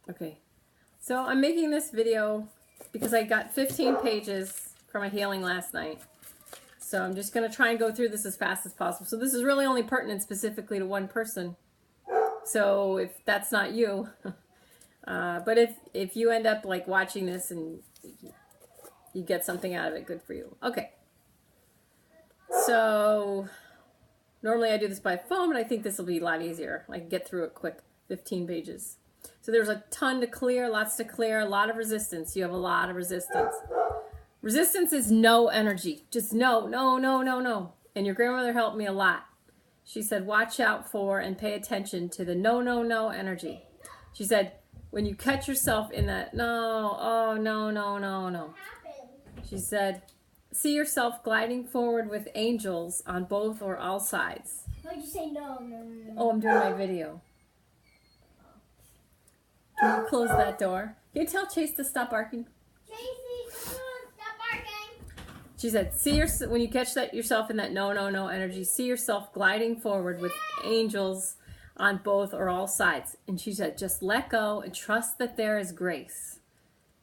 Okay, so I'm making this video because I got 15 pages for my healing last night. So I'm just going to try and go through this as fast as possible. So this is really only pertinent specifically to one person. So if that's not you, but if you end up like watching this and you get something out of it, good for you. Okay. So normally I do this by phone, but I think this will be a lot easier. I can get through it quick, 15 pages. So there's a ton to clear, lots to clear, a lot of resistance. You have a lot of resistance. Resistance is no energy. Just no, no, no, no, no. And your grandmother helped me a lot. She said, watch out for and pay attention to the no, no, no energy. She said, when you catch yourself in that no, oh, no, no, no, no. She said, see yourself gliding forward with angels on both or all sides. Why'd you say no, no, no, no? Oh, I'm doing my video. Can you close that door? Can you tell Chase to stop barking? Chasey, come on, stop barking. She said, when you catch yourself in that no, no, no energy, see yourself gliding forward with angels on both or all sides. And she said, just let go and trust that there is grace.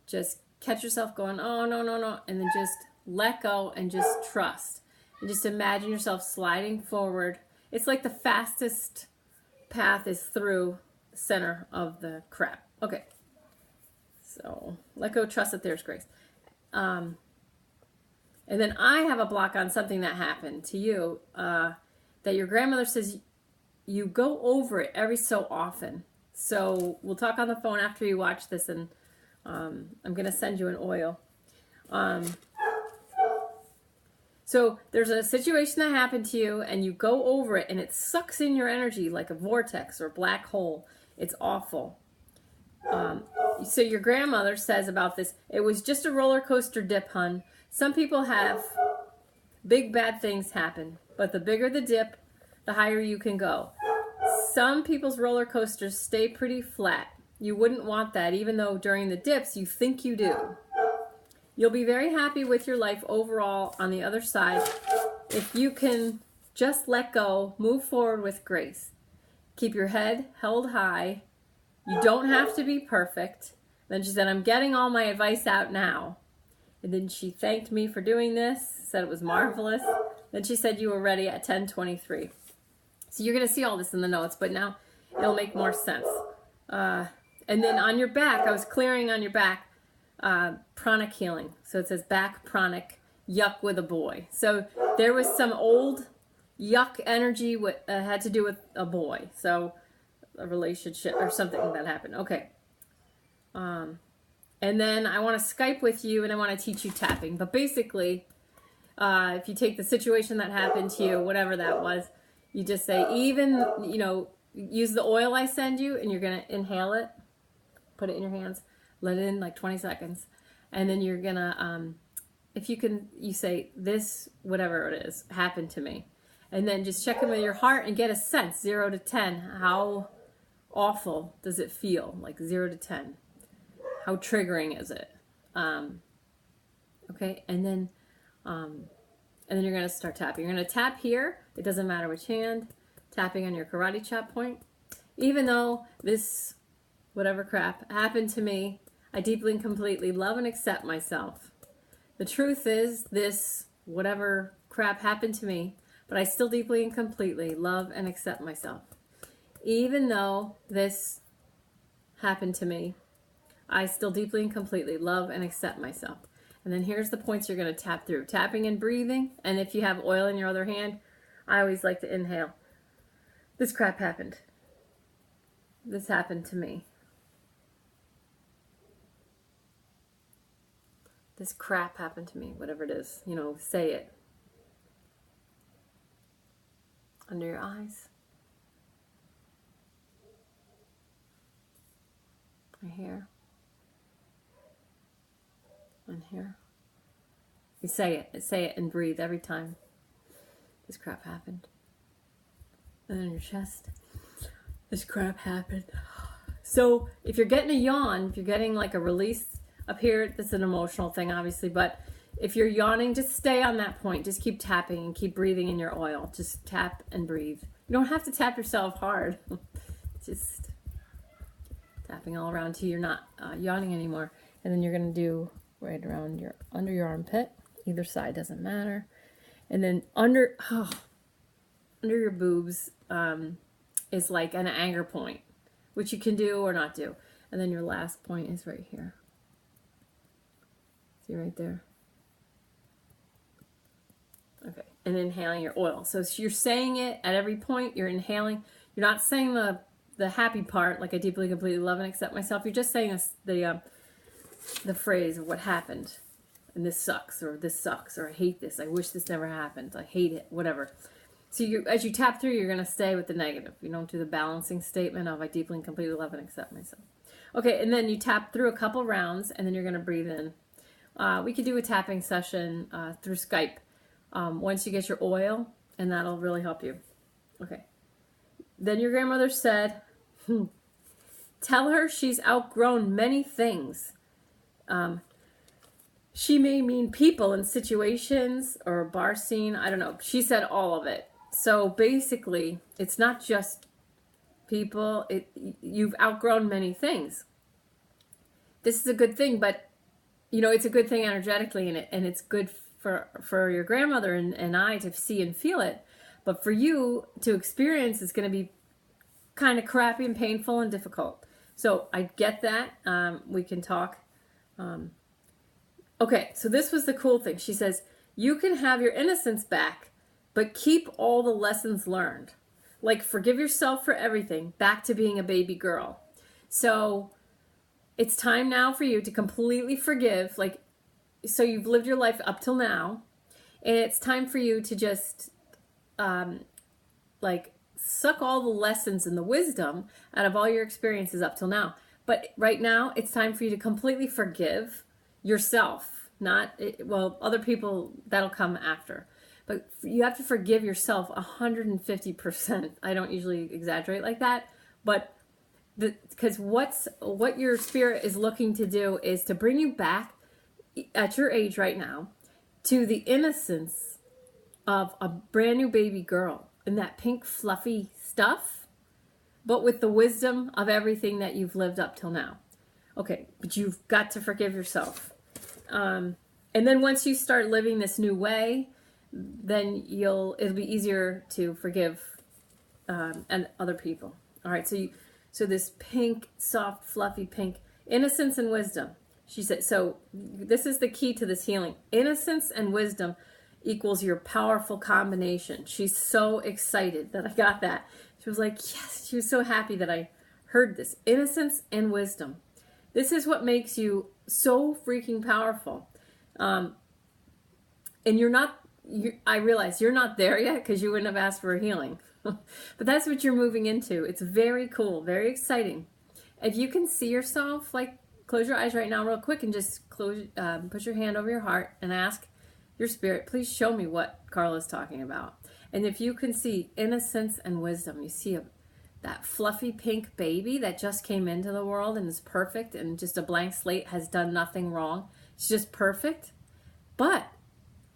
Just catch yourself going, oh, no, no, no. And then just let go and just trust. And just imagine yourself sliding forward. It's like the fastest path is through the center of the crap. Okay. So let go, trust that there's grace. And then I have a block on something that happened to you that your grandmother says you go over it every so often. So we'll talk on the phone after you watch this, and I'm going to send you an oil. So there's a situation that happened to you, and you go over it, and it sucks in your energy like a vortex or black hole. It's awful. So your grandmother says about this, it was just a roller coaster dip, hun. Some people have big bad things happen, but the bigger the dip, the higher you can go. Some people's roller coasters stay pretty flat. You wouldn't want that, even though during the dips you think you do. You'll be very happy with your life overall on the other side if you can just let go, move forward with grace. Keep your head held high. You don't have to be perfect. Then she said, I'm getting all my advice out now. And then she thanked me for doing this, said it was marvelous. Then she said you were ready at 10:23. So you're going to see all this in the notes, but now it'll make more sense. And then on your back, I was clearing on your back, pranic healing. So it says back pranic, yuck with a boy. So there was some old yuck energy had to do with a boy. So a relationship or something that happened. Okay. And then I want to Skype with you and I want to teach you tapping. But basically, if you take the situation that happened to you, whatever that was, you just say, use the oil I send you and you're going to inhale it, put it in your hands, let it in like 20 seconds. And then you're going to, you say, this, whatever it is, happened to me. And then just check in with your heart and get a sense, 0 to 10. How awful does it feel? Like 0 to 10. How triggering is it? Okay, and then you're going to start tapping. You're going to tap here. It doesn't matter which hand. Tapping on your karate chop point. Even though this whatever crap happened to me, I deeply and completely love and accept myself. The truth is, this whatever crap happened to me, but I still deeply and completely love and accept myself. Even though this happened to me, I still deeply and completely love and accept myself. And then here's the points you're going to tap through. Tapping and breathing. And if you have oil in your other hand, I always like to inhale. This crap happened. This happened to me. This crap happened to me. Whatever it is. Say it. Under your eyes. Right here. And here. You say it and breathe every time. This crap happened. And then your chest. This crap happened. So if you're getting a yawn, if you're getting like a release up here, that's an emotional thing obviously, but if you're yawning, just stay on that point. Just keep tapping and keep breathing in your oil. Just tap and breathe. You don't have to tap yourself hard. Just tap tapping all around till you're not yawning anymore. And then you're going to do right around under your armpit. Either side, doesn't matter. And then under your boobs is like an anger point, which you can do or not do. And then your last point is right here. See right there? Okay. And inhaling your oil. So you're saying it at every point. You're inhaling. You're not saying the happy part, like I deeply, completely love and accept myself. You're just saying the phrase of what happened. And this sucks, or I hate this. I wish this never happened. I hate it, whatever. So as you tap through, you're going to stay with the negative. You don't do the balancing statement of I deeply and completely love and accept myself. Okay, and then you tap through a couple rounds, and then you're going to breathe in. We could do a tapping session through Skype once you get your oil, and that'll really help you. Okay. Then your grandmother said, tell her she's outgrown many things. She may mean people and situations or a bar scene. I don't know. She said all of it. So basically, it's not just people. You've outgrown many things. This is a good thing, but it's a good thing energetically, and it's good for your grandmother and I to see and feel it. But for you to experience, it's going to be kind of crappy and painful and difficult. So I get that. We can talk. Okay, so this was the cool thing. She says, you can have your innocence back, but keep all the lessons learned. Like forgive yourself for everything, back to being a baby girl. So it's time now for you to completely forgive. So you've lived your life up till now, and it's time for you to just suck all the lessons and the wisdom out of all your experiences up till now. But right now, it's time for you to completely forgive yourself. Other people, that'll come after. But you have to forgive yourself 150%. I don't usually exaggerate like that. But because what your spirit is looking to do is to bring you back at your age right now to the innocence of a brand new baby girl in that pink fluffy stuff, but with the wisdom of everything that you've lived up till now. Okay, but you've got to forgive yourself. And then once you start living this new way, then it'll be easier to forgive and other people. All right, so this pink, soft, fluffy pink, innocence and wisdom. She said, so this is the key to this healing. Innocence and wisdom equals your powerful combination. She's so excited that I got that. She was like, yes, she was so happy that I heard this. Innocence and wisdom. This is what makes you so freaking powerful. And I realize you're not there yet because you wouldn't have asked for a healing. But that's what you're moving into. It's very cool, very exciting. If you can see yourself, close your eyes right now real quick and just put your hand over your heart and ask your spirit, please show me what Carla's talking about. And if you can see innocence and wisdom, you see that fluffy pink baby that just came into the world and is perfect and just a blank slate, has done nothing wrong. It's just perfect. But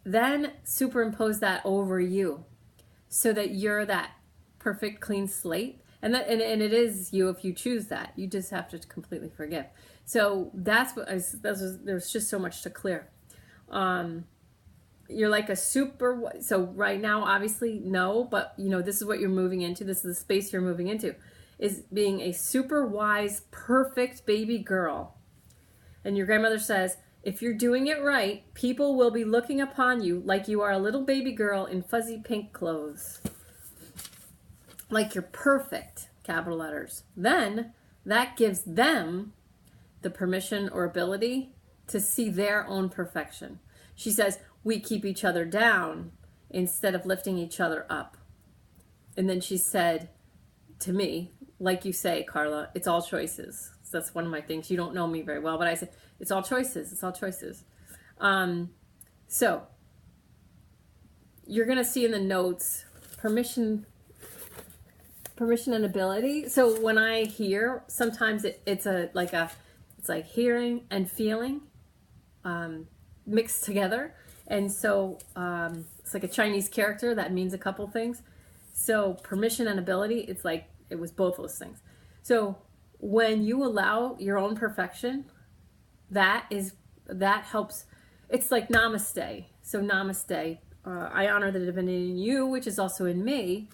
then superimpose that over you so that you're that perfect clean slate. And it is you if you choose that. You just have to completely forgive. So there's just so much to clear. You're like so right now, obviously, no, but this is what you're moving into. This is the space you're moving into, is being a super wise, perfect baby girl. And your grandmother says, if you're doing it right, people will be looking upon you like you are a little baby girl in fuzzy pink clothes. Like you're perfect, capital letters. Then that gives them the permission or ability to see their own perfection. She says, we keep each other down instead of lifting each other up. And then she said to me, like you say, Carla, it's all choices. So that's one of my things. You don't know me very well, but I said, it's all choices. It's all choices. So you're going to see in the notes, permission and ability. So when I hear, sometimes it's like hearing and feeling mixed together. And so it's like a Chinese character that means a couple things. So permission and ability, it was both those things. So when you allow your own perfection, that helps. It's like namaste. So namaste. I honor the divinity in you, which is also in me.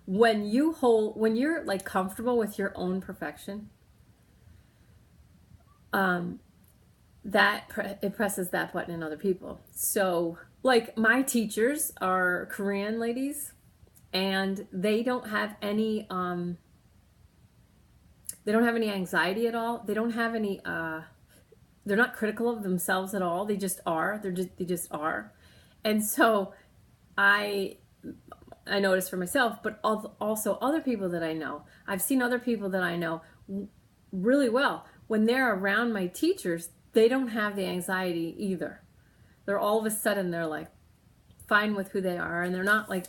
When you're like comfortable with your own perfection, it presses that button in other people. So like my teachers are Korean ladies, and they don't have any anxiety at all. They don't have any they're not critical of themselves at all. They just are. They just are. And so I notice for myself, but also other people that I know. I've seen other people that I know really well. When they're around my teachers, they don't have the anxiety either. They're all of a sudden, they're like fine with who they are, and they're not like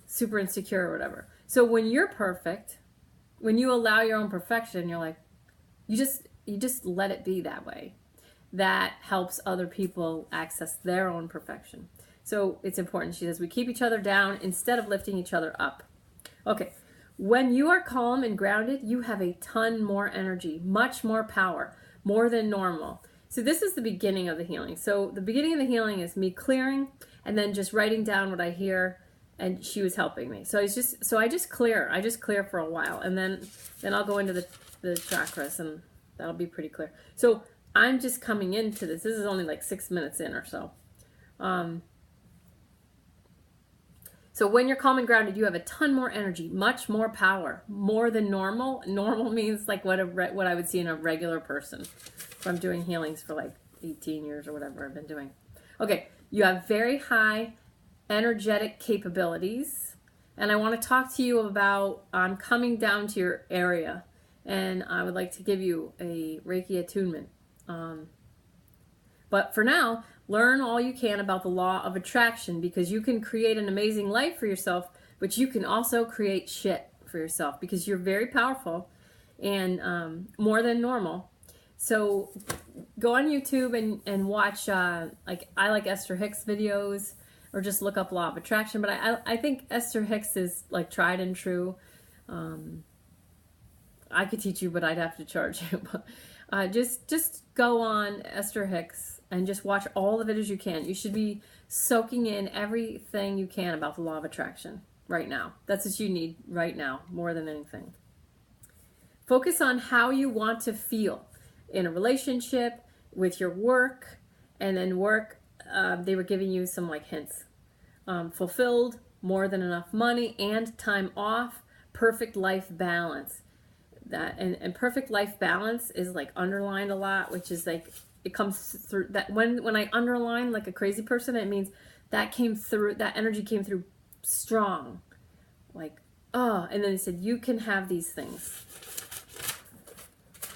super insecure or whatever. So when you're perfect, when you allow your own perfection, you're like, you just let it be that way. That helps other people access their own perfection. So it's important. She says, we keep each other down instead of lifting each other up. Okay. When you are calm and grounded, you have a ton more energy, much more power, more than normal. So this is the beginning of the healing. So the beginning of the healing is me clearing and then just writing down what I hear, and she was helping me. So I just clear for a while, and then I'll go into the chakras, and that'll be pretty clear. So I'm just coming into this. This is only like 6 minutes in or so. So when you're calm and grounded, you have a ton more energy, much more power, more than normal. Normal means like what I would see in a regular person. If I'm doing healings for like 18 years or whatever I've been doing. Okay, you have very high energetic capabilities, and I want to talk to you about coming down to your area, and I would like to give you a Reiki attunement. But for now, learn all you can about the law of attraction, because you can create an amazing life for yourself, but you can also create shit for yourself because you're very powerful and more than normal. So go on YouTube and watch, like I like Esther Hicks videos, or just look up law of attraction. But I think Esther Hicks is like tried and true. I could teach you, but I'd have to charge you. Just go on Esther Hicks and just watch all the videos you can. You should be soaking in everything you can about the law of attraction right now. That's what you need right now, more than anything. Focus on how you want to feel in a relationship, with your work, and then work. They were giving you some like hints. Fulfilled, more than enough money and time off, perfect life balance. That and perfect life balance is like underlined a lot, which is like it comes through that when I underline like a crazy person, it means that came through, that energy came through strong, like and then it said you can have these things.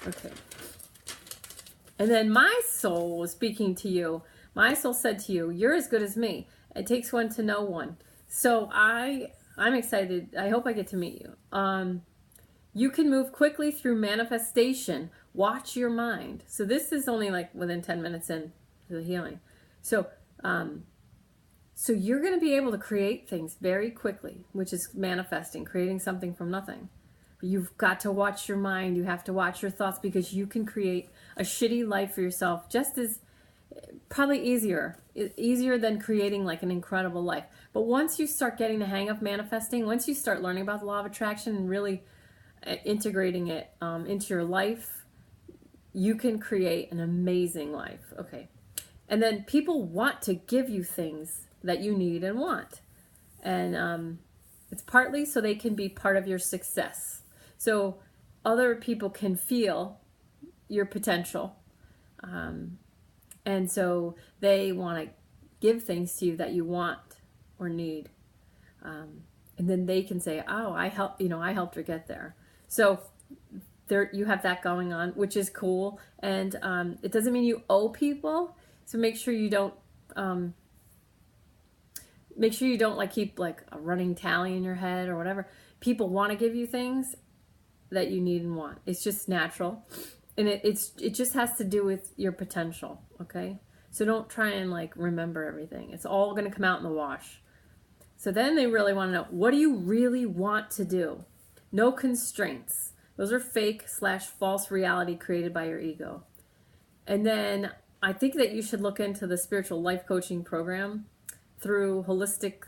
Okay. And then my soul was speaking to you. My soul said to you, you're as good as me. It takes one to know one. So I'm excited. I hope I get to meet you. You can move quickly through manifestation. Watch your mind. So this is only like within 10 minutes into the healing. So you're going to be able to create things very quickly, which is manifesting, creating something from nothing. But you've got to watch your mind. You have to watch your thoughts, because you can create a shitty life for yourself just as probably easier than creating like an incredible life. But once you start getting the hang of manifesting, once you start learning about the law of attraction and really integrating it into your life, you can create an amazing life. Okay. And then people want to give you things that you need and want. And it's partly so they can be part of your success. So other people can feel your potential. And so they want to give things to you that you want or need. And then they can say, oh, I helped her get there. So there you have that going on, which is cool. And it doesn't mean you owe people. So make sure you don't like keep like a running tally in your head or whatever. People want to give you things that you need and want. It's just natural. And it just has to do with your potential, okay? So don't try and like remember everything. It's all going to come out in the wash. So then they really want to know, what do you really want to do? No constraints. Those are fake/false reality created by your ego. And then I think that you should look into the spiritual life coaching program through Holistic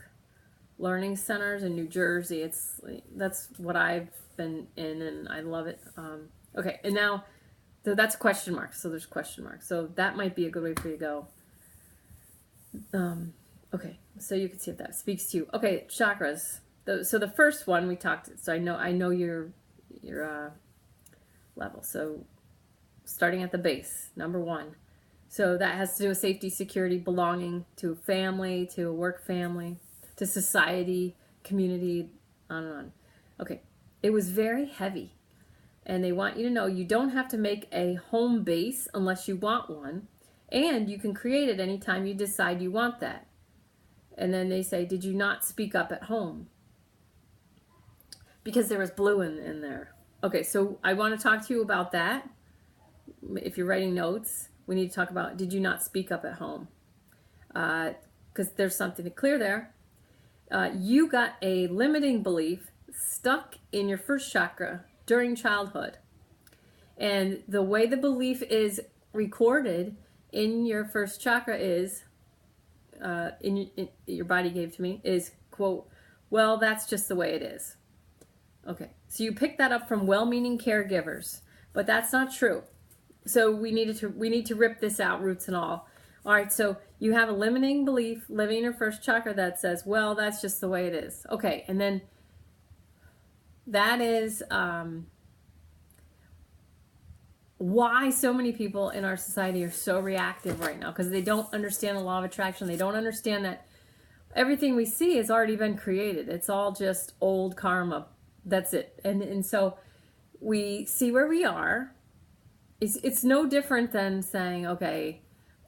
Learning Centers in New Jersey. That's what I've been in, and I love it. Okay, and now that's question marks. So there's question marks. So that might be a good way for you to go. Okay, so you can see if that speaks to you. Okay, chakras. So the first one we talked. So I know your level. So starting at the base, number 1. So that has to do with safety, security, belonging to a family, to a work family, to society, community, on and on. Okay, it was very heavy. And they want you to know you don't have to make a home base unless you want one. And you can create it anytime you decide you want that. And then they say, did you not speak up at home? Because there was blue in there. Okay, so I want to talk to you about that. If you're writing notes, we need to talk about, did you not speak up at home? Because there's something to clear there. You got a limiting belief stuck in your first chakra during childhood. And the way the belief is recorded in your first chakra is, your body gave to me, is, quote, well, that's just the way it is. Okay, so you pick that up from well-meaning caregivers, but that's not true. So we need to rip this out, roots and all. All right, so you have a limiting belief living in your first chakra that says, well, that's just the way it is. Okay, and then that is why so many people in our society are so reactive right now, because they don't understand the law of attraction. They don't understand that everything we see has already been created. It's all just old karma. That's it. And so we see where we are. It's no different than saying, okay,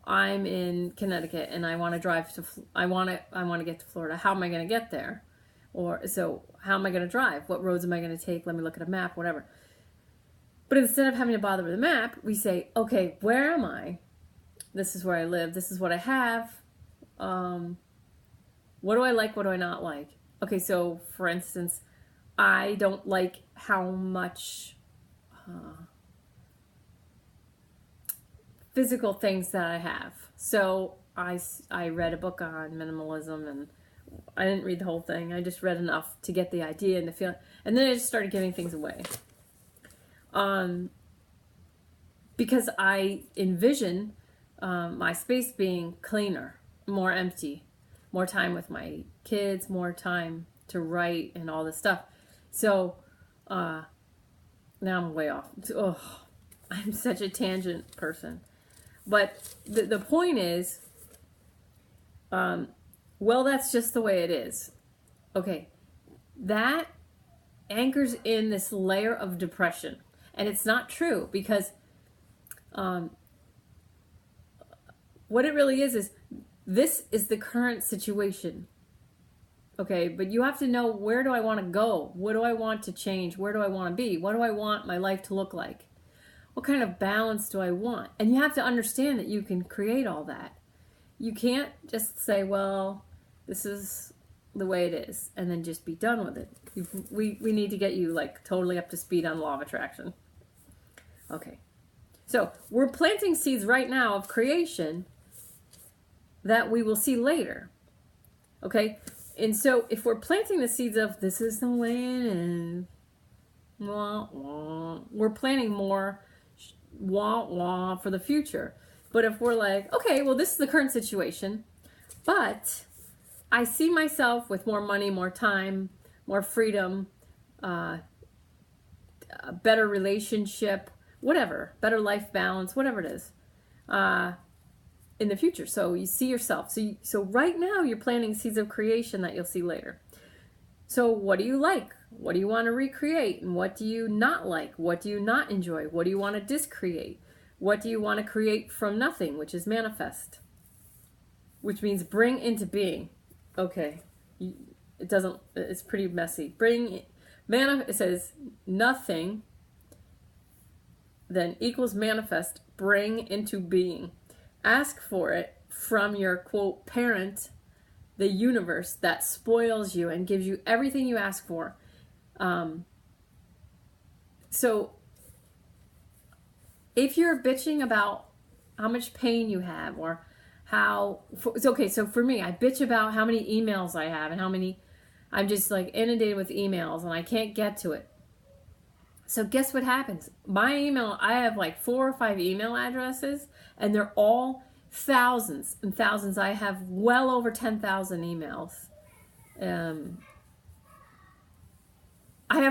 I'm in Connecticut and I want to drive to, I want to get to Florida. How am I going to get there? Or so how am I going to drive? What roads am I going to take? Let me look at a map, whatever. But instead of having to bother with a map, we say, okay, where am I? This is where I live. This is what I have. What do I like? What do I not like? Okay, so for instance, I don't like how much physical things that I have. So I read a book on minimalism, and I didn't read the whole thing. I just read enough to get the idea and the feeling. And then I just started giving things away. Because I envision my space being cleaner, more empty, more time with my kids, more time to write and all this stuff. So now I'm way off. Oh, I'm such a tangent person. But the point is, well, that's just the way it is. Okay, that anchors in this layer of depression. And it's not true, because what it really is this is the current situation. Okay, but you have to know, where do I want to go? What do I want to change? Where do I want to be? What do I want my life to look like? What kind of balance do I want? And you have to understand that you can create all that. You can't just say, well, this is the way it is, and then just be done with it. We need to get you like totally up to speed on law of attraction. Okay, so we're planting seeds right now of creation that we will see later. Okay, and so if we're planting the seeds of this is the way it is, wah, wah, we're planting more wah wah for the future. But if we're like, okay, well, this is the current situation, but I see myself with more money, more time, more freedom, a better relationship, whatever, better life balance, whatever it is, in the future. So you see yourself. So right now you're planting seeds of creation that you'll see later. So what do you like? What do you want to recreate? And what do you not like? What do you not enjoy? What do you want to discreate? What do you want to create from nothing, which is manifest, which means bring into being. Okay, it's pretty messy. It says nothing, then equals manifest, bring into being. Ask for it from your, quote, parent, the universe, that spoils you and gives you everything you ask for. So if you're bitching about how much pain you have, or it's okay. So for me, I bitch about how many emails I have and how many I'm just like inundated with emails and I can't get to it. So guess what happens? My email, I have like 4 or 5 email addresses and they're all thousands and thousands. I have well over 10,000 emails. I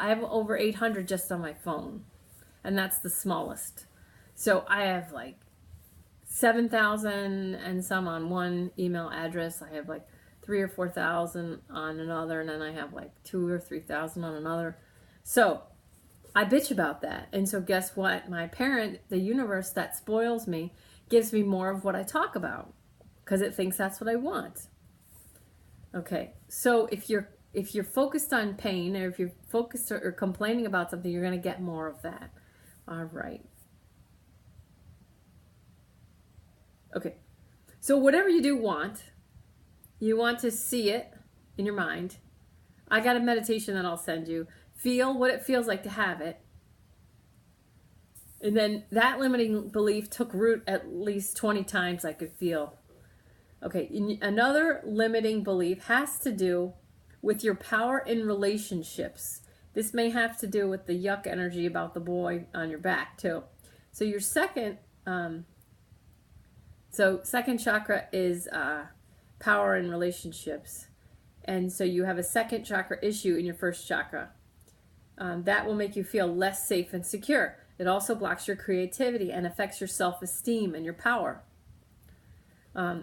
have over 800 just on my phone, and that's the smallest. So I have like 7,000 and some on one email address. I have like 3 or 4,000 on another, and then I have like 2 or 3,000 on another. So I bitch about that. And so guess what? My parent, the universe that spoils me, gives me more of what I talk about because it thinks that's what I want. Okay, so if you're focused on pain, or if you're focused or complaining about something, you're going to get more of that. All right. Okay, so whatever you do want, you want to see it in your mind. I got a meditation that I'll send you. Feel what it feels like to have it. And then that limiting belief took root at least 20 times I could feel. Okay, another limiting belief has to do with your power in relationships. This may have to do with the yuck energy about the boy on your back too. So your second chakra is power in relationships. And so you have a second chakra issue in your first chakra. That will make you feel less safe and secure. It also blocks your creativity and affects your self-esteem and your power.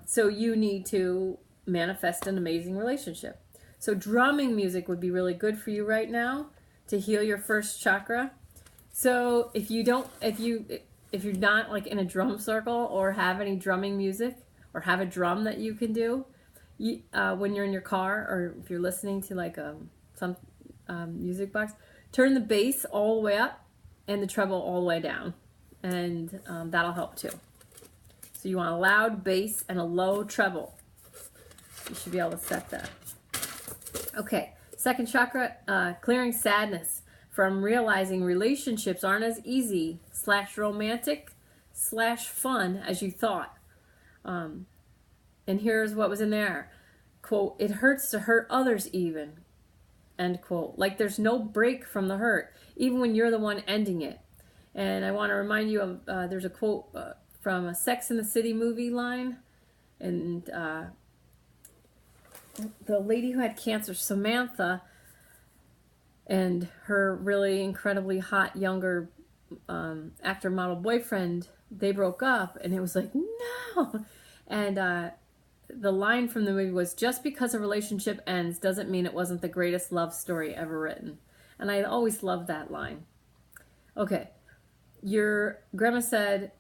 So you need to manifest an amazing relationship. So drumming music would be really good for you right now to heal your first chakra. So if you're not like in a drum circle or have any drumming music or have a drum that you can do, when you're in your car or if you're listening to like some music box, turn the bass all the way up and the treble all the way down, and that'll help too. So you want a loud bass and a low treble. You should be able to set that. Okay, second chakra, clearing sadness from realizing relationships aren't as easy / romantic / fun as you thought. And here's what was in there. Quote, it hurts to hurt others even. End quote. Like there's no break from the hurt, even when you're the one ending it. And I want to remind you of, there's a quote from a Sex and the City movie line. And the lady who had cancer, Samantha, and her really incredibly hot younger actor model boyfriend, they broke up, and it was like, no. And the line from the movie was, just because a relationship ends doesn't mean it wasn't the greatest love story ever written. And I always loved that line. Okay, your grandma said,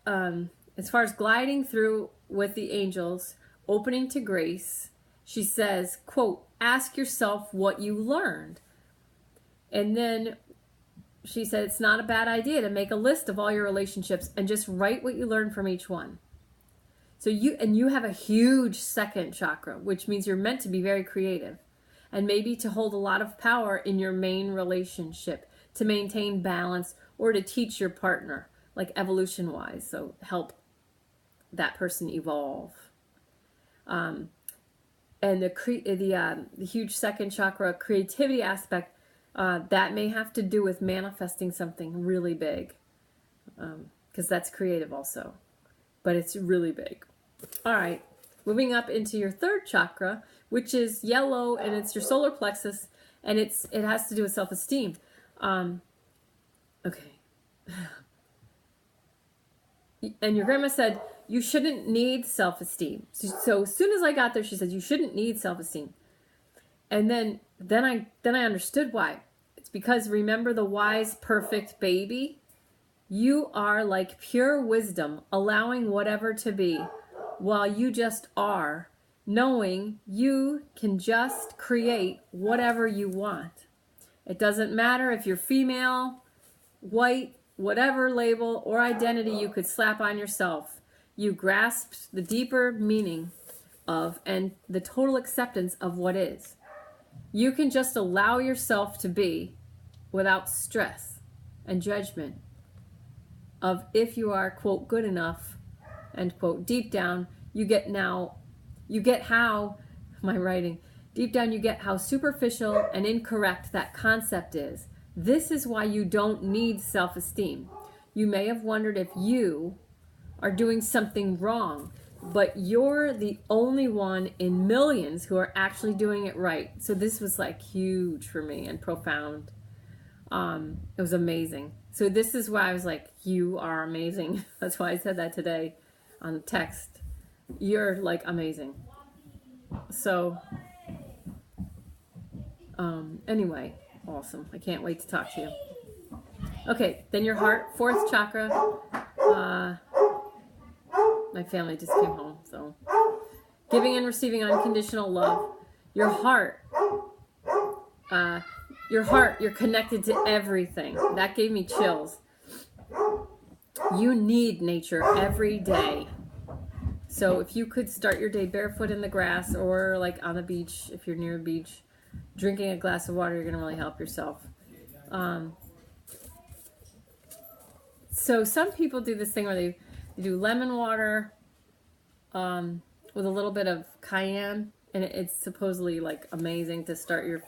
as far as gliding through with the angels, opening to grace, she says, quote, ask yourself what you learned. And then she said it's not a bad idea to make a list of all your relationships and just write what you learned from each one. So you have a huge second chakra, which means you're meant to be very creative and maybe to hold a lot of power in your main relationship, to maintain balance or to teach your partner, like evolution-wise, so help that person evolve. And the huge second chakra creativity aspect, that may have to do with manifesting something really big, because that's creative also, but it's really big. All right, moving up into your third chakra, which is yellow, and it's your solar plexus, and it has to do with self-esteem. Okay. And your grandma said, you shouldn't need self-esteem. So as soon as I got there, she said, you shouldn't need self-esteem. And then I understood why. It's because, remember the wise, perfect baby? You are like pure wisdom, allowing whatever to be, while you just are, knowing you can just create whatever you want. It doesn't matter if you're female, white, whatever label or identity you could slap on yourself. You grasped the deeper meaning of and the total acceptance of what is. You can just allow yourself to be without stress and judgment of if you are, quote, good enough, end quote. Deep down, you get how, my writing, deep down you get how superficial and incorrect that concept is. This is why you don't need self-esteem. You may have wondered if you are doing something wrong, but you're the only one in millions who are actually doing it right. So this was like huge for me and profound. It was amazing. So this is why I was like, you are amazing. That's why I said that today on text. You're like amazing. So anyway, awesome. I can't wait to talk to you. Okay, then your heart, fourth chakra. My family just came home, so giving and receiving unconditional love. Your heart, you're connected to everything. That gave me chills. You need nature every day. So if you could start your day barefoot in the grass or like on the beach, if you're near a beach, drinking a glass of water, you're going to really help yourself. So some people do this thing where they do lemon water with a little bit of cayenne, and it's supposedly like amazing to start your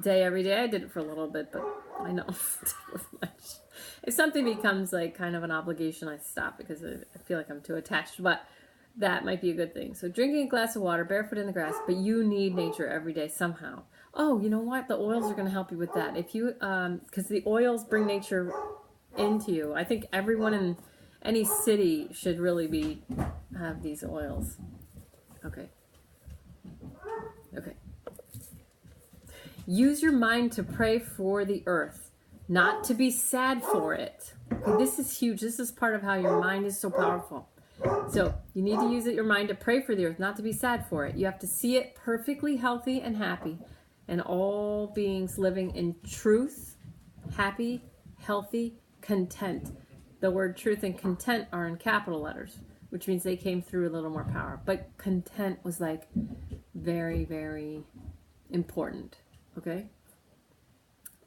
day every day. I did it for a little bit, but I know if something becomes like kind of an obligation, I stop because I feel like I'm too attached, but that might be a good thing. So drinking a glass of water, barefoot in the grass, but you need nature every day somehow. Oh, you know what? The oils are going to help you with that. If you, because the oils bring nature into you. I think everyone in any city should really have these oils. Okay. Use your mind to pray for the earth, not to be sad for it. Okay, this is huge. This is part of how your mind is so powerful. So you need to use your mind to pray for the earth, not to be sad for it. You have to see it perfectly healthy and happy, and all beings living in truth, happy, healthy, content. The word truth and content are in capital letters, which means they came through a little more power. But content was like very, very important. Okay?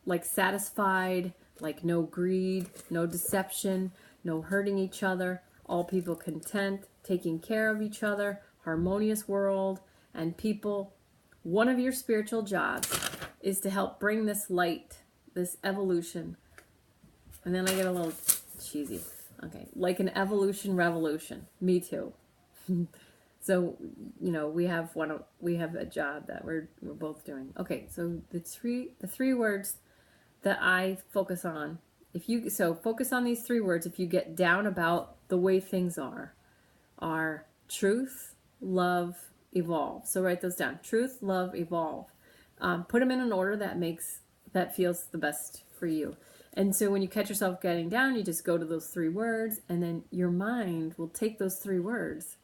Like satisfied, like no greed, no deception, no hurting each other, all people content, taking care of each other, harmonious world, and people. One of your spiritual jobs is to help bring this light, this evolution. And then I get a little cheesy. Okay, like an evolution revolution. Me too. So, you know, we have a job that we're both doing. Okay, so the three words that I focus on. Focus on these three words if you get down about the way things are truth, love, evolve. So write those down. Truth, love, evolve. Put them in an order that feels the best for you. And so when you catch yourself getting down, you just go to those three words, and then your mind will take those three words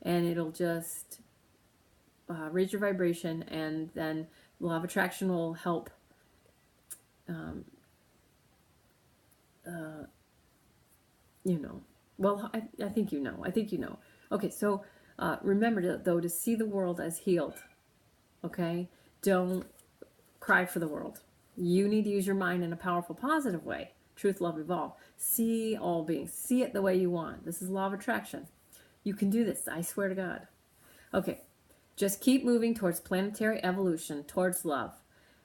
and it'll just raise your vibration, and then law of attraction will help you know. Well, I think you know. I think you know. Okay, so remember, though, to see the world as healed. Okay? Don't cry for the world. You need to use your mind in a powerful, positive way. Truth, love, evolve. See all beings. See it the way you want. This is law of attraction. You can do this. I swear to God. Okay. Just keep moving towards planetary evolution, towards love.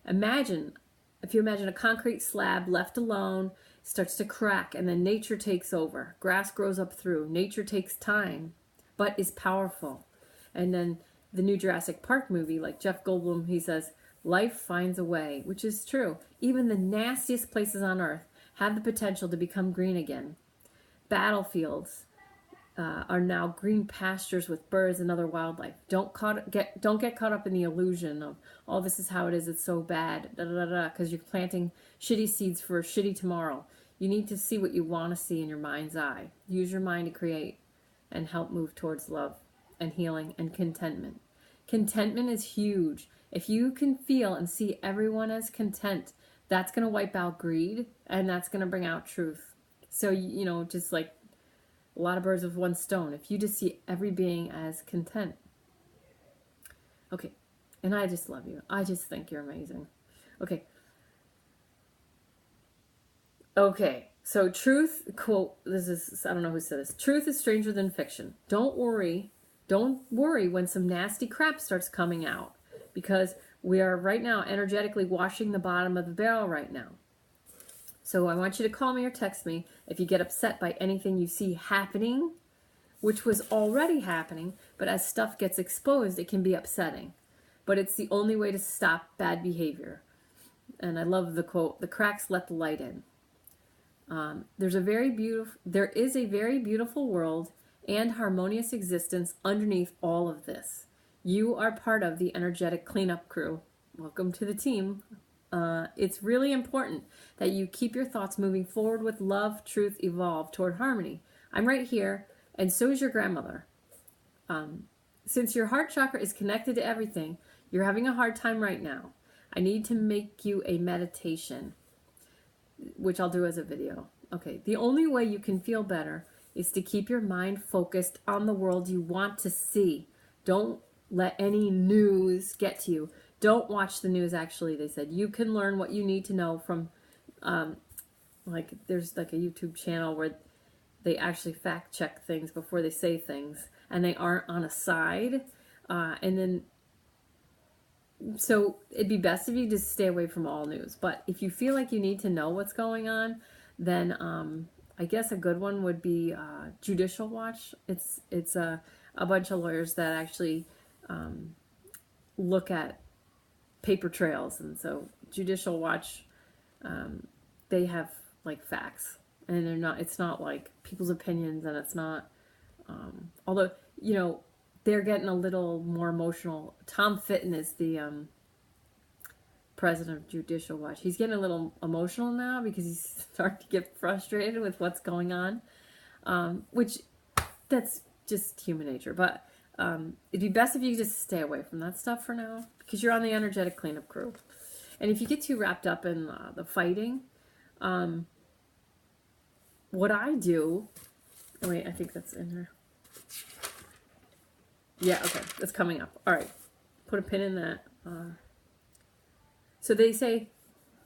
If you imagine a concrete slab left alone, starts to crack, and then nature takes over. Grass grows up through. Nature takes time, but is powerful. And then the new Jurassic Park movie, like Jeff Goldblum, he says, life finds a way, which is true. Even the nastiest places on Earth have the potential to become green again. Battlefields are now green pastures with birds and other wildlife. Don't get caught up in the illusion of, oh, this is how it is, it's so bad, because you're planting shitty seeds for a shitty tomorrow. You need to see what you want to see in your mind's eye. Use your mind to create and help move towards love and healing and contentment. Contentment is huge. If you can feel and see everyone as content, that's going to wipe out greed, and that's going to bring out truth. So, you know, just like a lot of birds with one stone. If you just see every being as content. Okay. And I just love you. I just think you're amazing. Okay. Okay, so truth, quote, this is, I don't know who said this. Truth is stranger than fiction. Don't worry. Don't worry when some nasty crap starts coming out, because we are right now energetically washing the bottom of the barrel right now. So I want you to call me or text me if you get upset by anything you see happening, which was already happening, but as stuff gets exposed, it can be upsetting. But it's the only way to stop bad behavior. And I love the quote, the cracks let the light in. There is a very beautiful world and harmonious existence underneath all of this. You are part of the energetic cleanup crew. Welcome to the team. It's really important that you keep your thoughts moving forward with love, truth, evolve toward harmony. I'm right here, and so is your grandmother. Since your heart chakra is connected to everything, you're having a hard time right now. I need to make you a meditation, which I'll do as a video. Okay, the only way you can feel better is to keep your mind focused on the world you want to see. Don't let any news get to you. Don't watch the news, actually, they said. You can learn what you need to know from, like, there's like a YouTube channel where they actually fact check things before they say things, and they aren't on a side. So it'd be best if you just stay away from all news. But if you feel like you need to know what's going on, then I guess a good one would be Judicial Watch. It's a bunch of lawyers that actually look at paper trails, and so Judicial Watch, they have like facts, and it's not like people's opinions, and it's not although they're getting a little more emotional. Tom Fitton is the president of Judicial Watch. He's getting a little emotional now because he's starting to get frustrated with what's going on, which that's just human nature. But it'd be best if you just stay away from that stuff for now, because you're on the energetic cleanup crew. And if you get too wrapped up in the fighting, what I do, oh wait, I think that's in there. Yeah, okay, that's coming up. All right, put a pin in that. So they say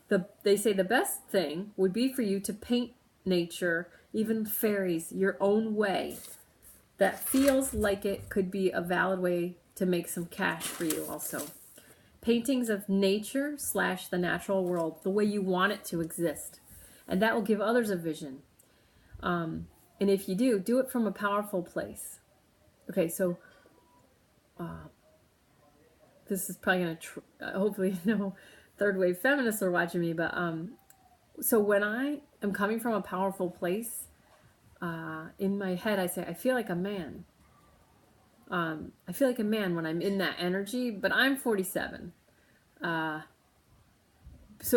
the best thing would be for you to paint nature, even fairies, your own way. That feels like it could be a valid way to make some cash for you also. Paintings of nature / the natural world, the way you want it to exist. And that will give others a vision. And if you do it from a powerful place. Okay, so this is probably going to, hopefully no third wave feminists are watching me, but so when I am coming from a powerful place, in my head I say, I feel like a man. I feel like a man when I'm in that energy, but I'm 47. So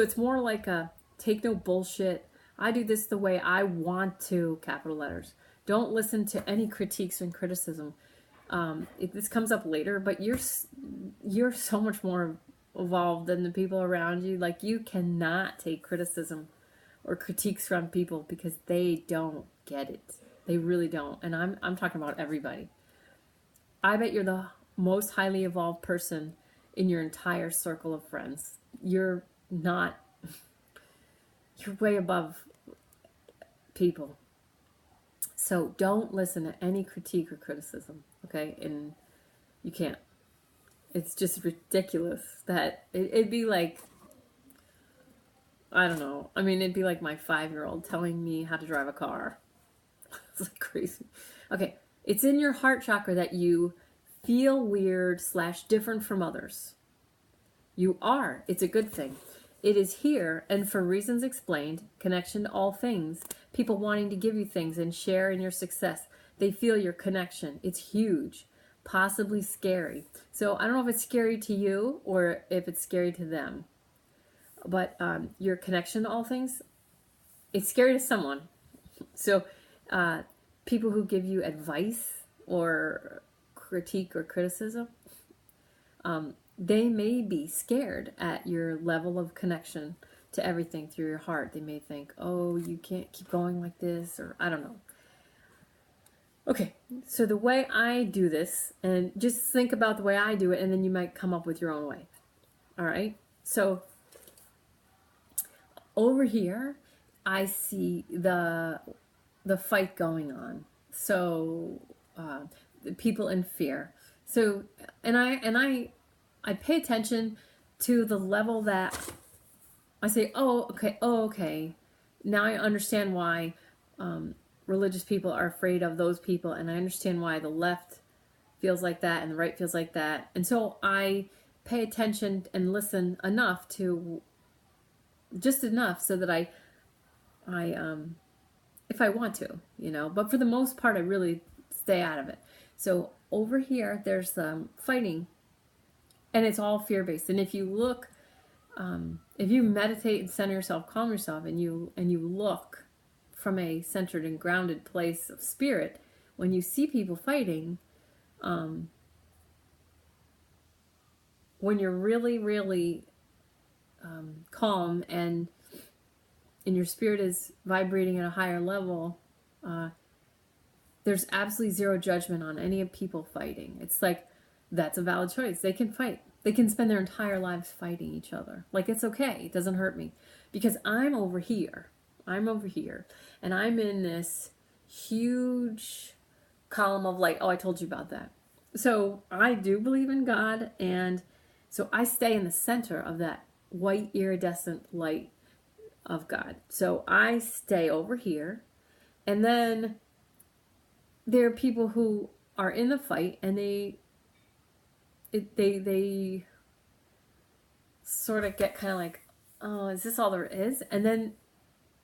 it's more like a take no bullshit. I do this the way I want to, capital letters. Don't listen to any critiques and criticism. This comes up later, but you're so much more evolved than the people around you. Like, you cannot take criticism or critiques from people because they don't get it. They really don't. And I'm talking about everybody. I bet you're the most highly evolved person in your entire circle of friends. You're not, you're way above people. So don't listen to any critique or criticism, okay? And you can't. It's just ridiculous that it'd be like, I don't know. I mean, it'd be like my 5-year-old telling me how to drive a car. It's like crazy. Okay, it's in your heart chakra that you feel weird / different from others. You are. It's a good thing. It is here, and for reasons explained, connection to all things, people wanting to give you things and share in your success. They feel your connection. It's huge, possibly scary. So I don't know if it's scary to you or if it's scary to them. But your connection to all things, it's scary to someone. So people who give you advice or critique or criticism, they may be scared at your level of connection to everything through your heart. They may think, oh, you can't keep going like this, or I don't know. Okay, so the way I do this, and just think about the way I do it, and then you might come up with your own way. All right? So over here, I see the fight going on. So the people in fear. So I pay attention to the level that I say, oh, okay. Now I understand why religious people are afraid of those people, and I understand why the left feels like that and the right feels like that. And so I pay attention and listen enough to, just enough so that I if I want to, but for the most part, I really stay out of it. So over here, there's fighting, and it's all fear-based. And if you look, if you meditate and center yourself, calm yourself, and you look from a centered and grounded place of spirit, when you see people fighting, when you're really, really calm and your spirit is vibrating at a higher level, there's absolutely zero judgment on any of people fighting. It's like, that's a valid choice. They can fight. They can spend their entire lives fighting each other. Like, it's okay. It doesn't hurt me. Because I'm over here. And I'm in this huge column of light. Oh, I told you about that. So I do believe in God. And so I stay in the center of that white iridescent light of God. So I stay over here. And then there are people who are in the fight, and they sort of get kind of like, oh, is this all there is? And then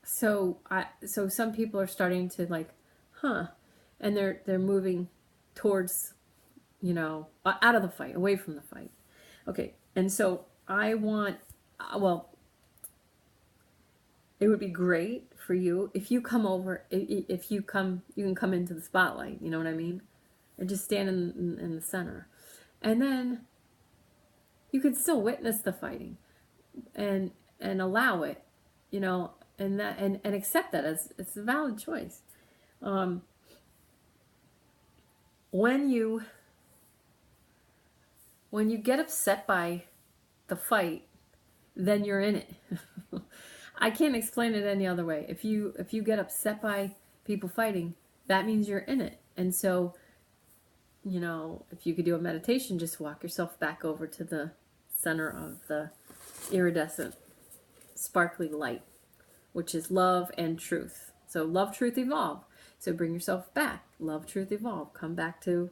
so some people are starting to like, and they're moving towards, out of the fight, away from the fight. Okay. And so I want, it would be great for you if you come over, you can come into the spotlight, you know what I mean? And just stand in the center. And then you could still witness the fighting and allow it, and accept that as it's a valid choice. When you get upset by the fight, then you're in it. I can't explain it any other way. If you get upset by people fighting, that means you're in it. And so, if you could do a meditation, just walk yourself back over to the center of the iridescent, sparkly light, which is love and truth. So love, truth, evolve. So bring yourself back. Love, truth, evolve. Come back to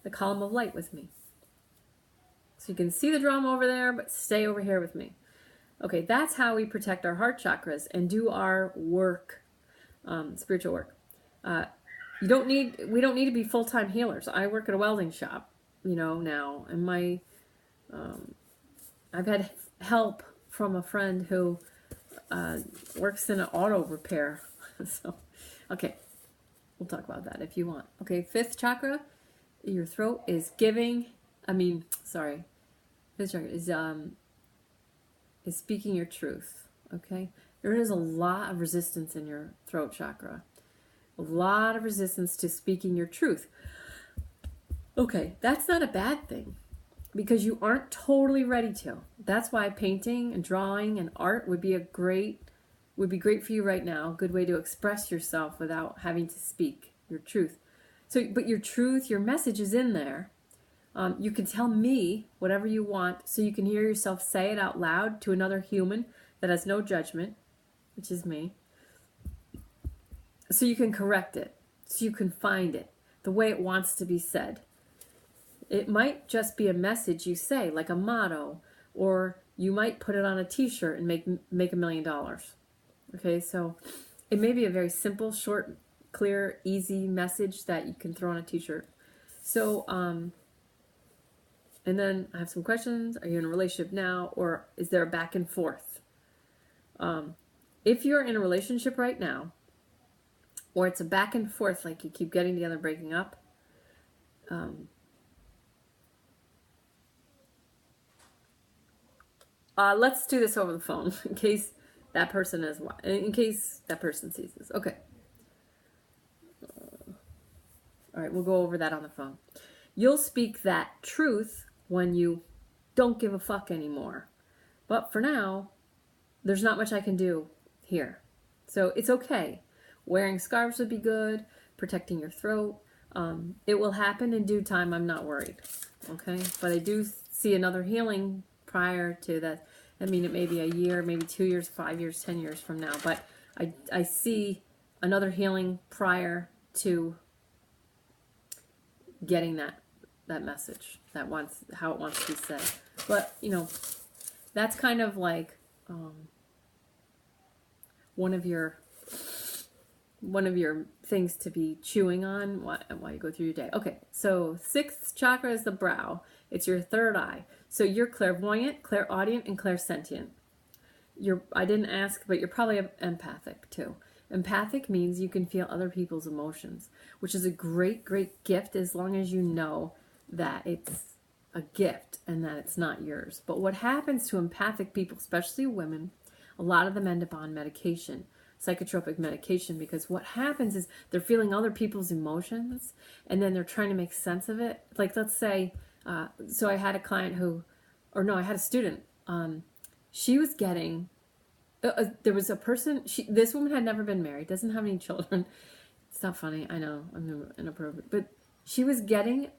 the column of light with me. So you can see the drama over there, but stay over here with me. Okay, that's how we protect our heart chakras and do our work, spiritual work. We don't need to be full-time healers. I work at a welding shop, now, and I've had help from a friend who works in an auto repair. So, okay, we'll talk about that if you want. Okay, fifth chakra, your throat is giving. Fifth chakra is speaking your truth. Okay, there is a lot of resistance in your throat chakra. A lot of resistance to speaking your truth. Okay, that's not a bad thing because you aren't totally ready to. That's why painting and drawing and art would be great for you right now. A good way to express yourself without having to speak your truth. So, but your truth, your message is in there. You can tell me whatever you want so you can hear yourself say it out loud to another human that has no judgment, which is me. So you can correct it, so you can find it the way it wants to be said. It might just be a message you say, like a motto, or you might put it on a t-shirt and make $1 million. Okay, so it may be a very simple, short, clear, easy message that you can throw on a t-shirt. So, and then I have some questions. Are you in a relationship now, or is there a back and forth? If you're in a relationship right now, or it's a back and forth, like you keep getting together, breaking up, let's do this over the phone in case that person sees this. Okay. All right, we'll go over that on the phone. You'll speak that truth when you don't give a fuck anymore. But for now, there's not much I can do. here. So it's okay. Wearing scarves would be good, protecting your throat. It will happen in due time. I'm not worried. Okay. But I do see another healing prior to that. I mean, it may be a year, maybe 2 years, 5 years, 10 years from now. But I see another healing prior to getting that message, how it wants to be said. But, you know, that's kind of like one of your things to be chewing on while you go through your day. Okay, so 6th chakra is the brow. It's your third eye. So you're clairvoyant, clairaudient, and clairsentient. I didn't ask, but you're probably empathic too. Empathic means you can feel other people's emotions, which is a great, great gift as long as you know that it's a gift and that it's not yours. But what happens to empathic people, especially women, a lot of them end up on medication, psychotropic medication, because what happens is they're feeling other people's emotions and then they're trying to make sense of it. Like, let's say, so I had a client I had a student. She was getting, there was a person, this woman had never been married, doesn't have any children. It's not funny, I know, I'm inappropriate, but she was getting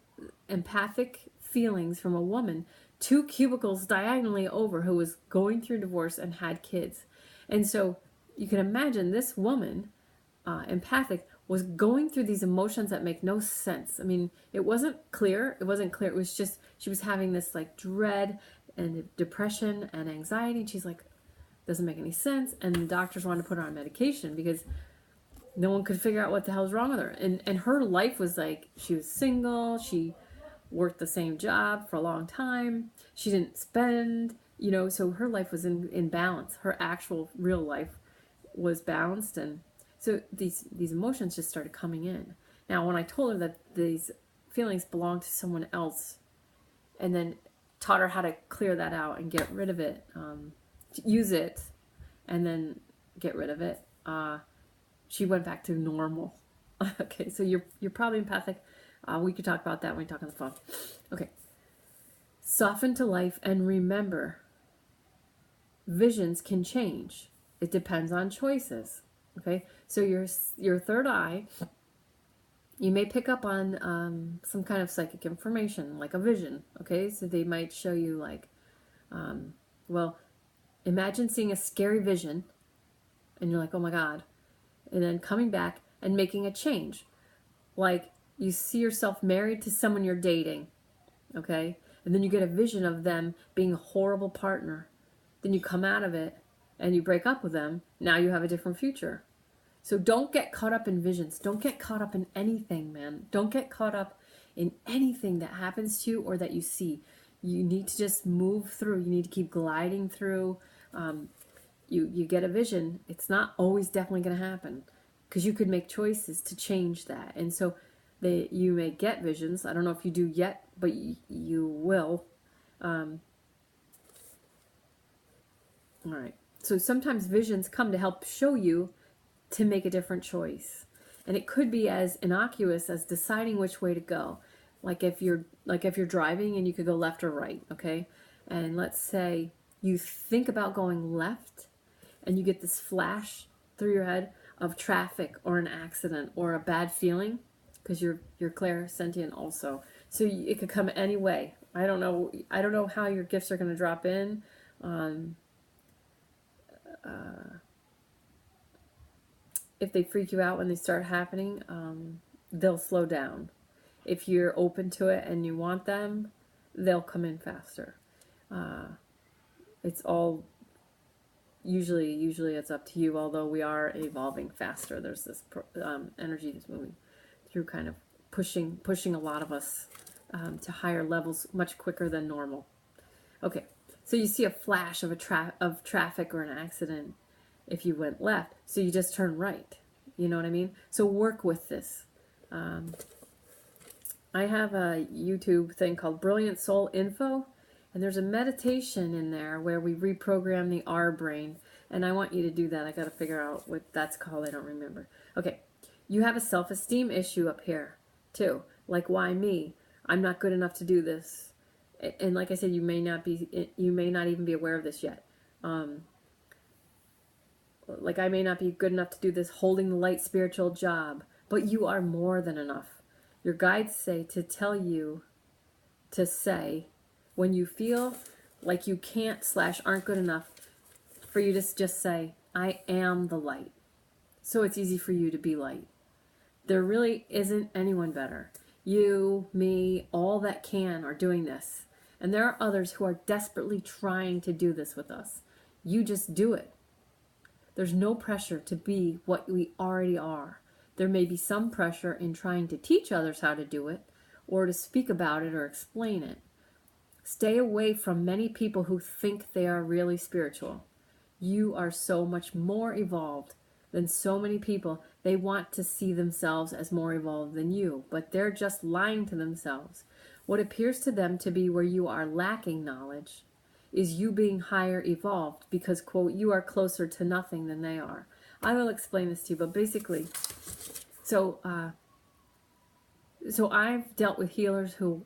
empathic feelings from a woman 2 cubicles diagonally over who was going through divorce and had kids. And so you can imagine this woman, empathic, was going through these emotions that make no sense. I mean, it wasn't clear. It was just, she was having this like dread and depression and anxiety. And she's like, doesn't make any sense. And the doctors wanted to put her on medication because no one could figure out what the hell's wrong with her. And her life was like, she was single. She worked the same job for a long time. She didn't spend, so her life was in balance. Her actual real life was balanced. And so these emotions just started coming in. Now, when I told her that these feelings belonged to someone else, and then taught her how to clear that out and get rid of it, use it, and then get rid of it, she went back to normal. Okay, so you're probably empathic. We could talk about that when we talk on the phone. Okay. Soften to life and remember, visions can change. It depends on choices. Okay, so your third eye, you may pick up on some kind of psychic information, like a vision. Okay, so they might show you like, well, imagine seeing a scary vision, and you're like, oh my God, and then coming back and making a change, like you see yourself married to someone you're dating, okay, and then you get a vision of them being a horrible partner. Then you come out of it and you break up with them. Now you have a different future. So don't get caught up in visions. Don't get caught up in anything, man. Don't get caught up in anything that happens to you or that you see. You need to just move through. You need to keep gliding through. You get a vision. It's not always definitely going to happen because you could make choices to change that. And so you may get visions. I don't know if you do yet, but you will. All right. So sometimes visions come to help show you to make a different choice. And it could be as innocuous as deciding which way to go. Like if you're driving and you could go left or right, okay? And let's say you think about going left and you get this flash through your head of traffic or an accident or a bad feeling, because you're clairsentient also. So it could come any way. I don't know how your gifts are going to drop in. If they freak you out when they start happening, they'll slow down. If you're open to it and you want them, they'll come in faster. It's all usually it's up to you, although we are evolving faster. There's this energy that's moving through, kind of pushing a lot of us to higher levels much quicker than normal. Okay, so you see a flash of traffic or an accident if you went left, so you just turn right. You know what I mean? So work with this. I have a YouTube thing called Brilliant Soul Info, and there's a meditation in there where we reprogram the R brain, and I want you to do that. I got to figure out what that's called. I don't remember. Okay, you have a self-esteem issue up here too. Like, why me? I'm not good enough to do this. And like I said, you may not even be aware of this yet. like I may not be good enough to do this holding the light spiritual job, but you are more than enough. Your guides say to tell you to say, when you feel like you can't / aren't good enough, for you to just say, I am the light. So it's easy for you to be light. There really isn't anyone better. You, me, all that can are doing this. And there are others who are desperately trying to do this with us. You just do it. There's no pressure to be what we already are. There may be some pressure in trying to teach others how to do it, or to speak about it or explain it. Stay away from many people who think they are really spiritual. You are so much more evolved than so many people. They want to see themselves as more evolved than you, but they're just lying to themselves. What appears to them to be where you are lacking knowledge is you being higher evolved because, quote, you are closer to nothing than they are. I will explain this to you, but basically, so I've dealt with healers who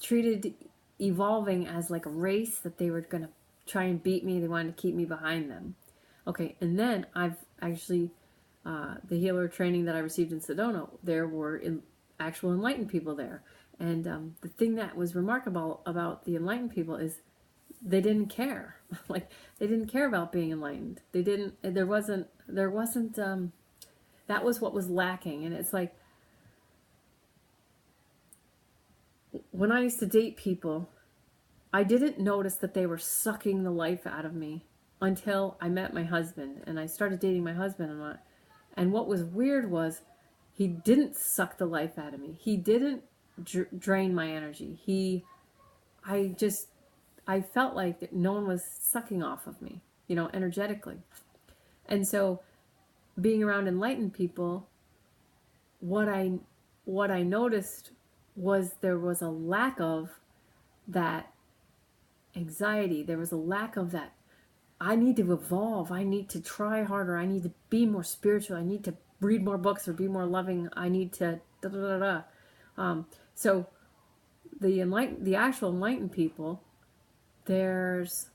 treated evolving as like a race, that they were going to try and beat me. They wanted to keep me behind them. Okay, and then I've actually, the healer training that I received in Sedona, there were actual enlightened people there. And the thing that was remarkable about the enlightened people is they didn't care. Like, they didn't care about being enlightened. They didn't, there wasn't, that was what was lacking. And it's like, when I used to date people, I didn't notice that they were sucking the life out of me until I met my husband. And I started dating my husband. And what was weird was he didn't suck the life out of me. He didn't drain my energy. I felt like no one was sucking off of me, energetically. And so being around enlightened people, what I noticed was there was a lack of that anxiety. There was a lack of that. I need to evolve. I need to try harder. I need to be more spiritual. I need to read more books or be more loving. I need to da da da da. So the actual enlightened people, there's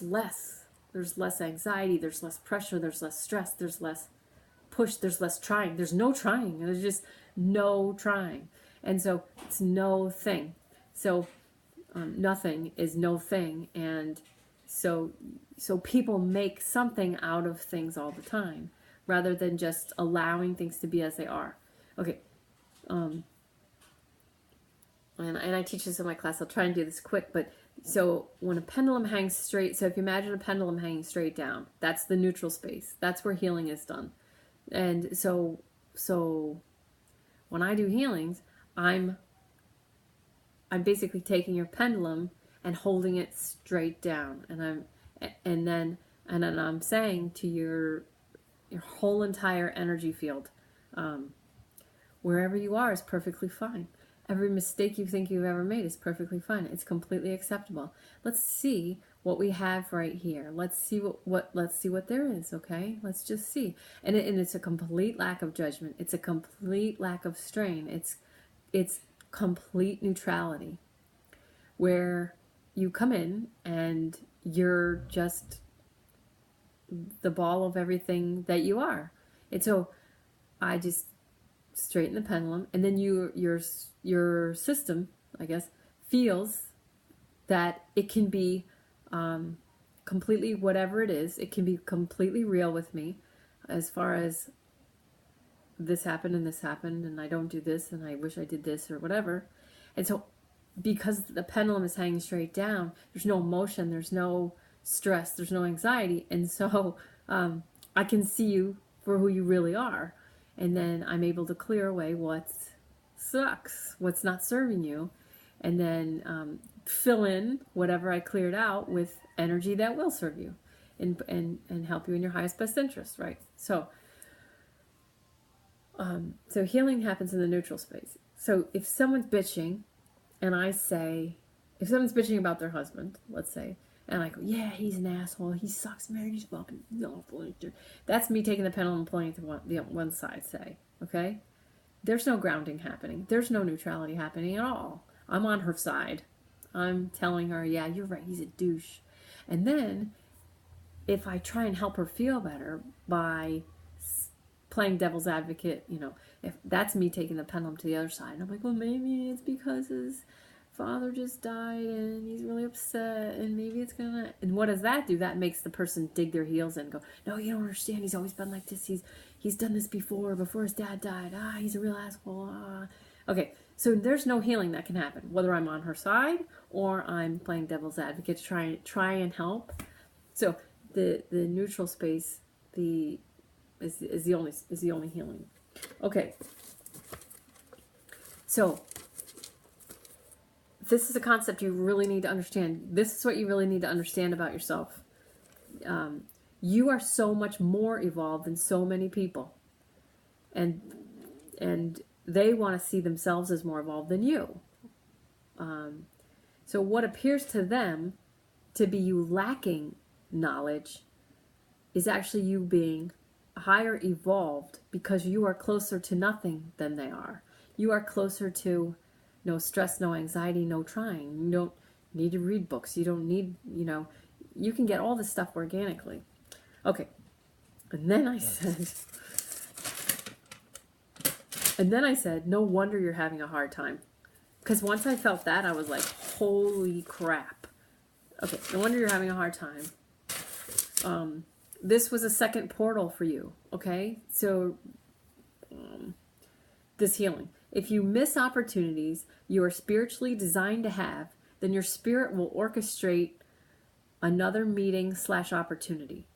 less anxiety. There's less pressure. There's less stress. There's less push. There's less trying. There's no trying. There's just no trying. And so it's no thing. So nothing is no thing. And so people make something out of things all the time, rather than just allowing things to be as they are. Okay. And I teach this in my class. I'll try and do this quick. But so when a pendulum hangs straight, so if you imagine a pendulum hanging straight down, that's the neutral space. That's where healing is done. And so when I do healings, I'm basically taking your pendulum and holding it straight down, and then I'm saying to your whole entire energy field, wherever you are is perfectly fine. Every mistake you think you've ever made is perfectly fine. It's completely acceptable. Let's see what we have right here. Let's see what there is, okay? Let's just see. And it's a complete lack of judgment. It's a complete lack of strain. It's complete neutrality, where you come in and you're just the ball of everything that you are. And so I just straighten the pendulum, and then your system, I guess, feels that it can be completely whatever it is. It can be completely real with me, as far as this happened and I don't do this and I wish I did this or whatever. And so because the pendulum is hanging straight down, there's no emotion, there's no stress, there's no anxiety. And so I can see you for who you really are. And then I'm able to clear away what sucks, what's not serving you, and then fill in whatever I cleared out with energy that will serve you and help you in your highest best interest, right? So healing happens in the neutral space. So if someone's bitching, and if someone's bitching about their husband, let's say, and I go, yeah, he's an asshole, he sucks, man, he's fucking awful. That's me taking the pendulum and pulling it to one side, say, okay? There's no grounding happening. There's no neutrality happening at all. I'm on her side. I'm telling her, yeah, you're right, he's a douche. And then if I try and help her feel better by playing devil's advocate, if that's me taking the pendulum to the other side, and I'm like, well, maybe it's because his father just died and he's really upset, and maybe it's gonna, and what does that do? That makes the person dig their heels in and go, no, you don't understand, he's always been like this, he's done this before his dad died, he's a real asshole, Okay, so there's no healing that can happen, whether I'm on her side or I'm playing devil's advocate to try and help. So the neutral space, is the only healing. Okay. So this is a concept you really need to understand. This is what you really need to understand about yourself. You are so much more evolved than so many people, and they want to see themselves as more evolved than you. So what appears to them to be you lacking knowledge is actually you being higher evolved, because you are closer to nothing than they are. You are closer to no stress, no anxiety, no trying. You don't need to read books. You don't need, you can get all this stuff organically. Okay. And then I said, no wonder you're having a hard time. Because once I felt that, I was like, holy crap. Okay, no wonder you're having a hard time. This was a second portal for you, okay? So, this healing. If you miss opportunities you are spiritually designed to have, then your spirit will orchestrate another meeting / opportunity.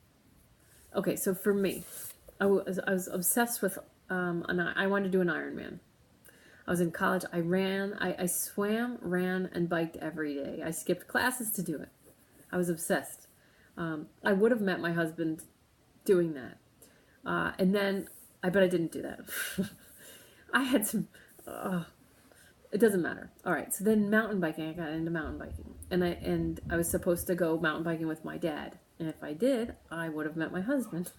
Okay, so for me, I was obsessed with, I wanted to do an Ironman. I was in college. I swam, ran, and biked every day. I skipped classes to do it. I was obsessed. I would have met my husband doing that. And then, but I didn't do that. I had some, it doesn't matter. All right. So then mountain biking, I got into mountain biking, and I was supposed to go mountain biking with my dad. And if I did, I would have met my husband,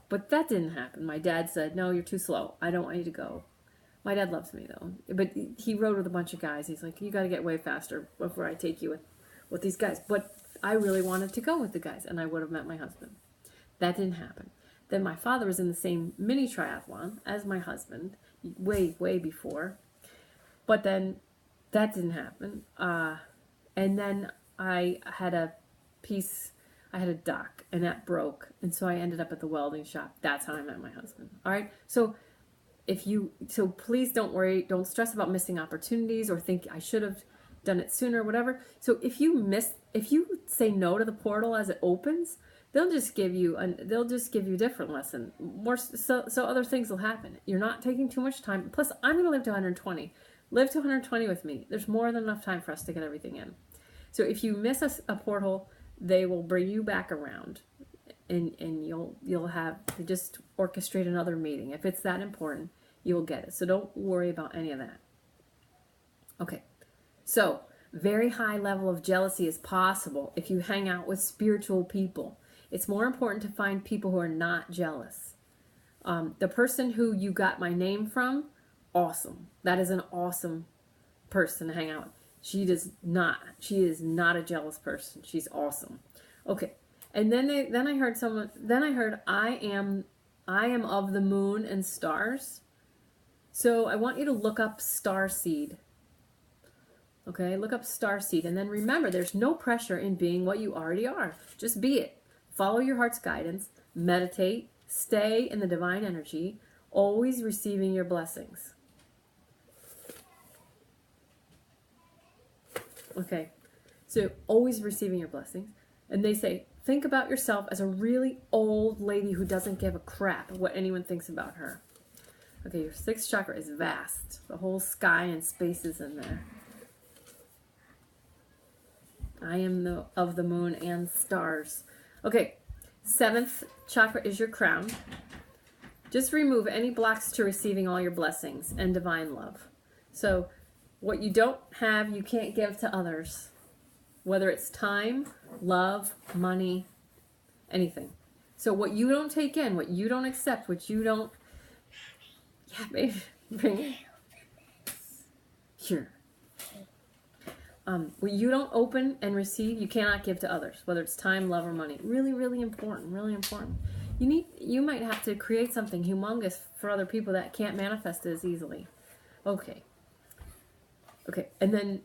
but that didn't happen. My dad said, no, you're too slow. I don't want you to go. My dad loves me though, but he rode with a bunch of guys. He's like, you got to get way faster before I take you with these guys. But I really wanted to go with the guys, and I would have met my husband. That didn't happen. Then my father was in the same mini triathlon as my husband, way, way before. But then that didn't happen. And then I had a dock, and that broke. And so I ended up at the welding shop. That's how I met my husband. All right. So please don't worry. Don't stress about missing opportunities or think I should have done it sooner, whatever. So if you say no to the portal as it opens, they'll just give you a different lesson. So other things will happen. You're not taking too much time. Plus, I'm going to live to 120. Live to 120 with me. There's more than enough time for us to get everything in. So if you miss a portal, they will bring you back around, and you'll have to just orchestrate another meeting. If it's that important, you will get it. So don't worry about any of that. Okay. So very high level of jealousy is possible if you hang out with spiritual people. It's more important to find people who are not jealous. The person who you got my name from, awesome. That is an awesome person to hang out with. She is not a jealous person. She's awesome. Okay. And then I heard I am of the moon and stars. So I want you to look up starseed. Okay, look up starseed, and then remember, there's no pressure in being what you already are. Just be it. Follow your heart's guidance, meditate, stay in the divine energy, always receiving your blessings. Okay, so always receiving your blessings. And they say, think about yourself as a really old lady who doesn't give a crap what anyone thinks about her. Okay, your sixth chakra is vast. The whole sky and space is in there. I am of the moon and stars. Okay, seventh chakra is your crown. Just remove any blocks to receiving all your blessings and divine love. So what you don't have, you can't give to others. Whether it's time, love, money, anything. So what you don't take in, what you don't accept, what you don't... Yeah, baby, bring it. Here. What you don't open and receive, you cannot give to others, whether it's time, love, or money. Really, really important, really important. You might have to create something humongous for other people that can't manifest as easily. Okay. And then,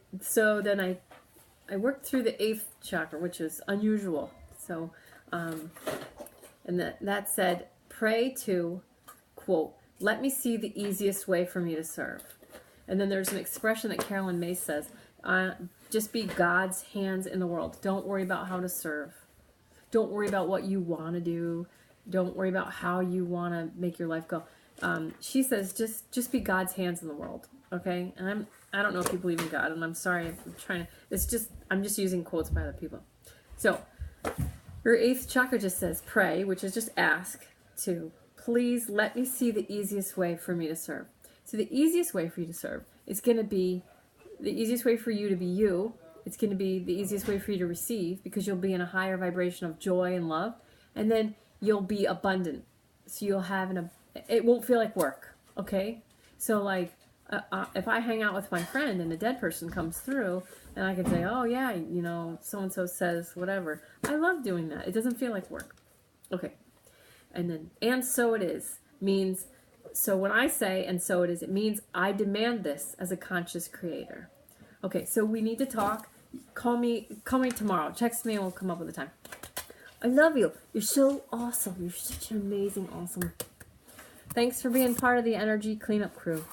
I worked through the 8th chakra, which is unusual. So, and that said, pray to, quote, let me see the easiest way for me to serve. And then there's an expression that Carolyn May says, just be God's hands in the world. Don't worry about how to serve. Don't worry about what you want to do. Don't worry about how you want to make your life go. She says, just be God's hands in the world. Okay? And I don't know if you believe in God, and I'm sorry, I'm just using quotes by other people. So, your 8th chakra just says pray, which is just ask to, please let me see the easiest way for me to serve. So the easiest way for you to serve is going to be the easiest way for you to be you. It's going to be the easiest way for you to receive, because you'll be in a higher vibration of joy and love, and then you'll be abundant. So you'll have it won't feel like work. Okay? So like, if I hang out with my friend and a dead person comes through, and I can say, oh yeah, so-and-so says whatever. I love doing that. It doesn't feel like work. Okay. And then, and so it is, means, so when I say, and so it is, it means I demand this as a conscious creator. Okay, so we need to talk. Call me tomorrow. Text me and we'll come up with a time. I love you. You're so awesome. You're such an amazing, awesome. Thanks for being part of the energy cleanup crew.